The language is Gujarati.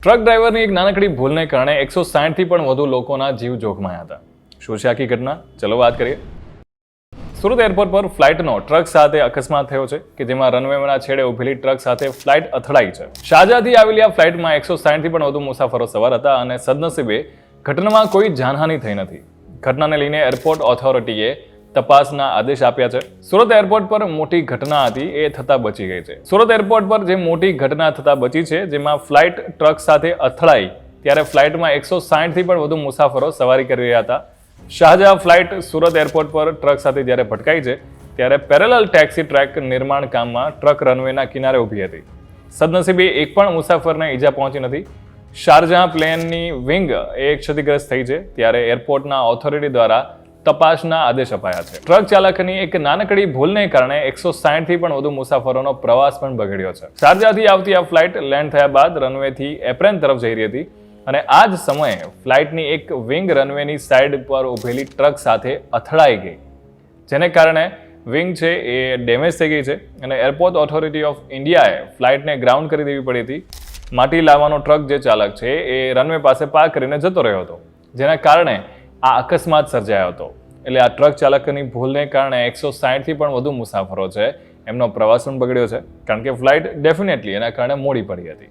ટ્રક ડ્રાઈવરની એક નાનકડી ભૂલને કારણે 160થી પણ વધુ લોકોના જીવ જોખમાયા હતા. શું છે આખી ઘટના? ચલો વાત કરીએ. સુરત એરપોર્ટ પર ફ્લાઇટનો ટ્રક સાથે અકસ્માત થયો છે કે જેમાં રનવેના છેડે ઉભેલી ટ્રક સાથે ફ્લાઇટ અથડાઈ છે. શારજાહથી આવેલી આ ફ્લાઇટમાં 160થી પણ વધુ મુસાફરો સવાર હતા અને સદનસીબે ઘટનામાં કોઈ જાનહાનિ થઈ નથી. ઘટનાને લઈને એરપોર્ટ ઓથોરિટીએ તપાસના આદેશ આપ્યા છે. સુરત એરપોર્ટ પર મોટી ઘટના હતી એ થતાં બચી ગઈ છે. સુરત એરપોર્ટ પર જે મોટી ઘટના થતાં બચી છે, જેમાં ફ્લાઇટ ટ્રક સાથે અથડાઈ ત્યારે ફ્લાઇટમાં 160થી પણ વધુ મુસાફરો સવારી કરી રહ્યા હતા. શારજાહ ફ્લાઇટ સુરત એરપોર્ટ પર ટ્રક સાથે જ્યારે ભટકાઈ છે ત્યારે પેરેલલ ટેક્સી ટ્રેક નિર્માણ કામમાં ટ્રક રનવેના કિનારે ઊભી હતી. સદનસીબે એક પણ મુસાફરને ઈજા પહોંચી નથી. શારજાહ પ્લેનની વિંગ ક્ષતિગ્રસ્ત થઈ છે ત્યારે એરપોર્ટના ઓથોરિટી દ્વારા તપાસના આદેશ અપાયા છે. ટ્રક ચાલકની એક નાનકડી ભૂલને કારણે 160થી પણ વધુ મુસાફરોનો પ્રવાસ પણ બગડ્યો છે. શારજાહથી આવતી આ ફ્લાઇટ લેન્ડ થયા બાદ રનવેથી એપ્રેન તરફ જઈ રહી હતી અને આ જ સમયે ફ્લાઇટની એક વિંગ રનવેની સાઇડ પર ઉભેલી ટ્રક સાથે અથડાઈ ગઈ, જેને કારણે વિંગ છે એ ડેમેજ થઈ ગઈ છે અને એરપોર્ટ ઓથોરિટી ઓફ ઇન્ડિયાએ ફ્લાઇટને ગ્રાઉન્ડ કરી દેવી પડી હતી. માટી લાવવાનો ટ્રક જે ચાલક છે એ રનવે પાસે પાર્ક કરીને જતો રહ્યો હતો, જેના કારણે આ અકસ્માત સર્જાયો હતો. એટલે આ ટ્રક ચાલકની ભૂલને કારણે 160થી પણ વધુ મુસાફરો છે એમનો પ્રવાસ પણ બગડ્યો છે, કારણ કે ફ્લાઇટ ડેફિનેટલી એના કારણે મોડી પડી હતી.